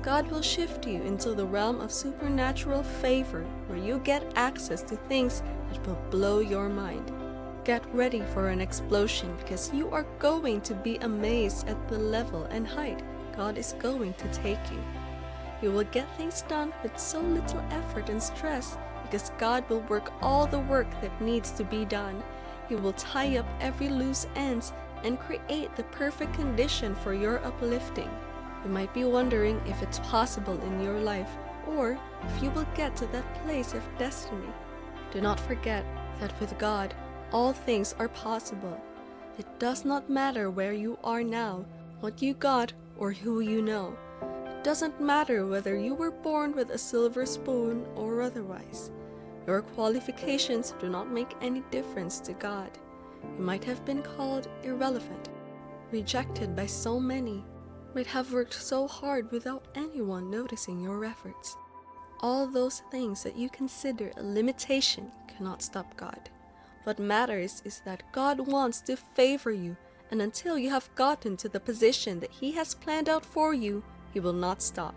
God will shift you into the realm of supernatural favor where you get access to things that will blow your mind. Get ready for an explosion because you are going to be amazed at the level and height God is going to take you. You will get things done with so little effort and stress because God will work all the work that needs to be done. He will tie up every loose ends and create the perfect condition for your uplifting. You might be wondering if it's possible in your life or if you will get to that place of destiny. Do not forget that with God, all things are possible. It does not matter where you are now, what you got, or who you know. It doesn't matter whether you were born with a silver spoon or otherwise. Your qualifications do not make any difference to God. You might have been called irrelevant, rejected by so many, might have worked so hard without anyone noticing your efforts. All those things that you consider a limitation cannot stop God. What matters is that God wants to favor you, and until you have gotten to the position that He has planned out for you, He will not stop.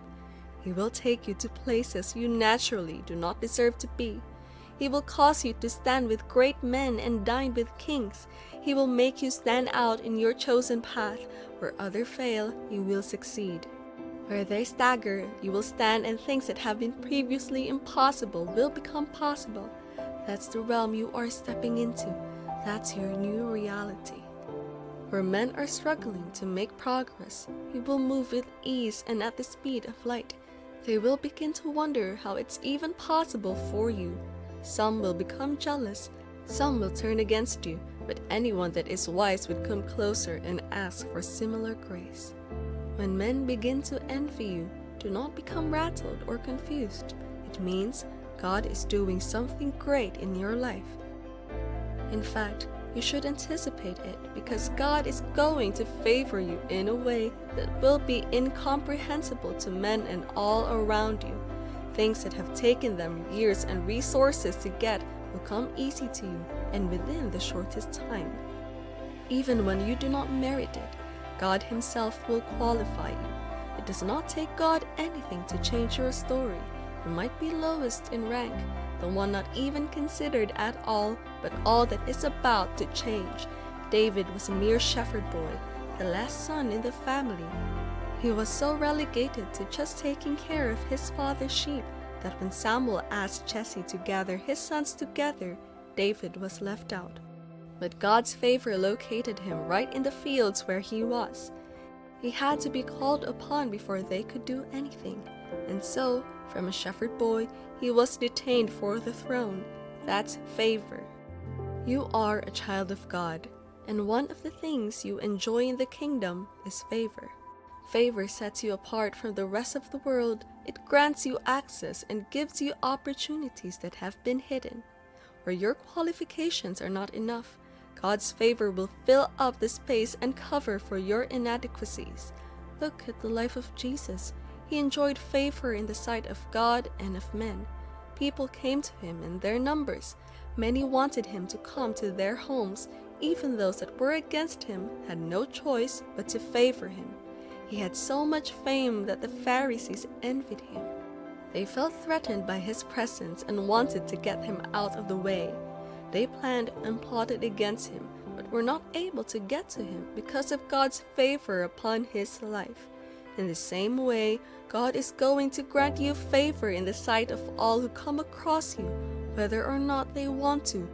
He will take you to places you naturally do not deserve to be. He will cause you to stand with great men and dine with kings. He will make you stand out in your chosen path. Where others fail, you will succeed. Where they stagger, you will stand, and things that have been previously impossible will become possible. That's the realm you are stepping into. That's your new reality. Where men are struggling to make progress, you will move with ease and at the speed of light. They will begin to wonder how it's even possible for you. Some will become jealous, some will turn against you, but anyone that is wise would come closer and ask for similar grace. When men begin to envy you, do not become rattled or confused. It means God is doing something great in your life. In fact, you should anticipate it because God is going to favor you in a way that will be incomprehensible to men and all around you. Things that have taken them years and resources to get will come easy to you and within the shortest time. Even when you do not merit it, God Himself will qualify you. It does not take God anything to change your story. You might be lowest in rank, the one not even considered at all, but all that is about to change. David was a mere shepherd boy, the last son in the family. He was so relegated to just taking care of his father's sheep that when Samuel asked Jesse to gather his sons together, David was left out. But God's favor located him right in the fields where he was. He had to be called upon before they could do anything. And so, from a shepherd boy, he was detained for the throne. That's favor. You are a child of God, and one of the things you enjoy in the kingdom is favor. Favor sets you apart from the rest of the world. It grants you access and gives you opportunities that have been hidden. Where your qualifications are not enough, God's favor will fill up the space and cover for your inadequacies. Look at the life of Jesus. He enjoyed favor in the sight of God and of men. People came to Him in their numbers. Many wanted Him to come to their homes. Even those that were against Him had no choice but to favor Him. He had so much fame that the Pharisees envied Him. They felt threatened by His presence and wanted to get Him out of the way. They planned and plotted against Him, but were not able to get to Him because of God's favor upon His life. In the same way, God is going to grant you favor in the sight of all who come across you, whether or not they want to.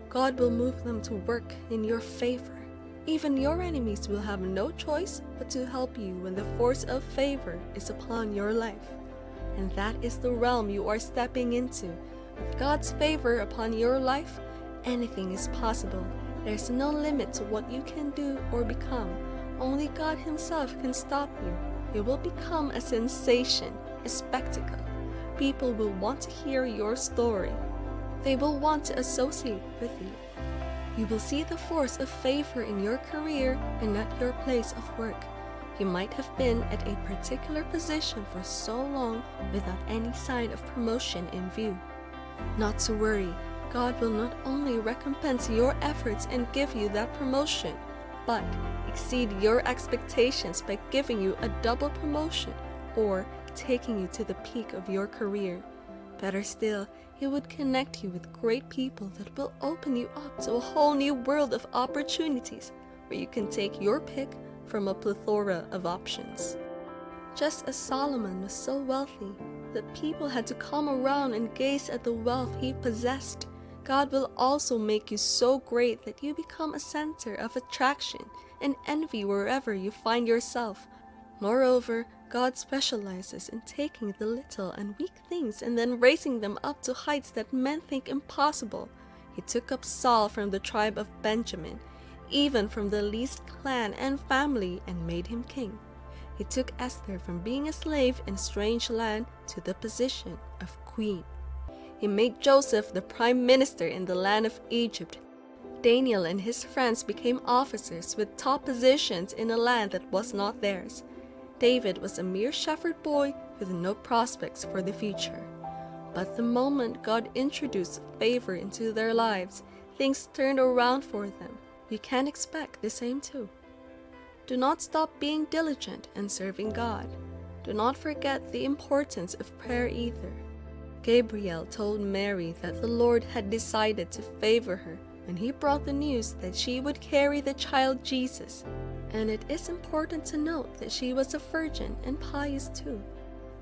God will move them to work in your favor. Even your enemies will have no choice but to help you when the force of favor is upon your life. And that is the realm you are stepping into. With God's favor upon your life, anything is possible. There's no limit to what you can do or become. Only God Himself can stop you. You will become a sensation, a spectacle. People will want to hear your story. They will want to associate with you. You will see the force of favor in your career and at your place of work. You might have been at a particular position for so long without any sign of promotion in view. Not to worry, God will not only recompense your efforts and give you that promotion, but exceed your expectations by giving you a double promotion or like taking you to the peak of your career. Better still, He would connect you with great people that will open you up to a whole new world of opportunities where you can take your pick from a plethora of options. Just as Solomon was so wealthy that people had to come around and gaze at the wealth he possessed, God will also make you so great that you become a center of attraction and envy wherever you find yourself. Moreover, God specializes in taking the little and weak things and then raising them up to heights that men think impossible. He took up Saul from the tribe of Benjamin, even from the least clan and family, and made him king. He took Esther from being a slave in a strange land to the position of queen. He made Joseph the prime minister in the land of Egypt. Daniel and his friends became officers with top positions in a land that was not theirs. David was a mere shepherd boy with no prospects for the future. But the moment God introduced favor into their lives, things turned around for them. You can expect the same too. Do not stop being diligent and serving God. Do not forget the importance of prayer either. Gabriel told Mary that the Lord had decided to favor her when He brought the news that she would carry the child Jesus. And it is important to note that she was a virgin and pious too.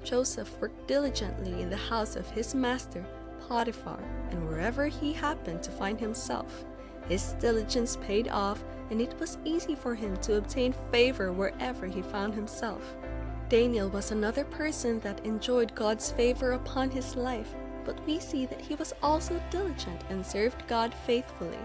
Joseph worked diligently in the house of his master, Potiphar, and wherever he happened to find himself. His diligence paid off, and it was easy for him to obtain favor wherever he found himself. Daniel was another person that enjoyed God's favor upon his life, but we see that he was also diligent and served God faithfully.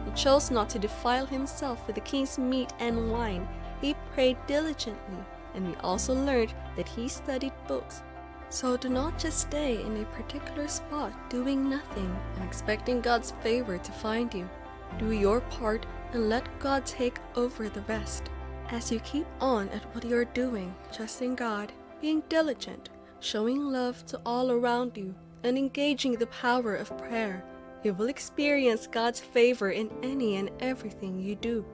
He chose not to defile himself with the king's meat and wine. He prayed diligently, and we also learned that he studied books. So do not just stay in a particular spot doing nothing and expecting God's favor to find you. Do your part and let God take over the rest. As you keep on at what you're doing, trusting God, being diligent, showing love to all around you, and engaging the power of prayer, you will experience God's favor in any and everything you do.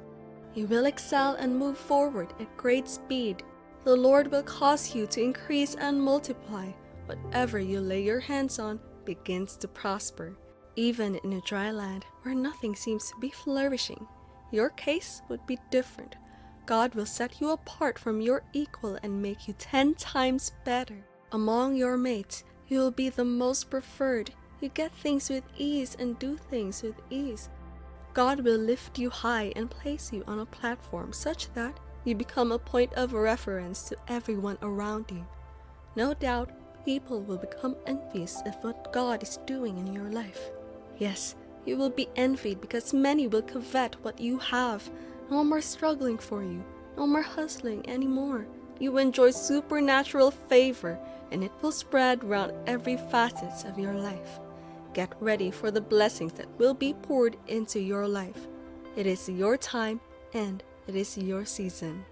You will excel and move forward at great speed. The Lord will cause you to increase and multiply. Whatever you lay your hands on begins to prosper. Even in a dry land where nothing seems to be flourishing, your case would be different. God will set you apart from your equal and make you 10 times better. Among your mates, you will be the most preferred. You get things with ease and do things with ease. God will lift you high and place you on a platform such that you become a point of reference to everyone around you. No doubt, people will become envious of what God is doing in your life. Yes, you will be envied because many will covet what you have. No more struggling for you, no more hustling anymore. You enjoy supernatural favor, and it will spread around every facet of your life. Get ready for the blessings that will be poured into your life. It is your time and it is your season.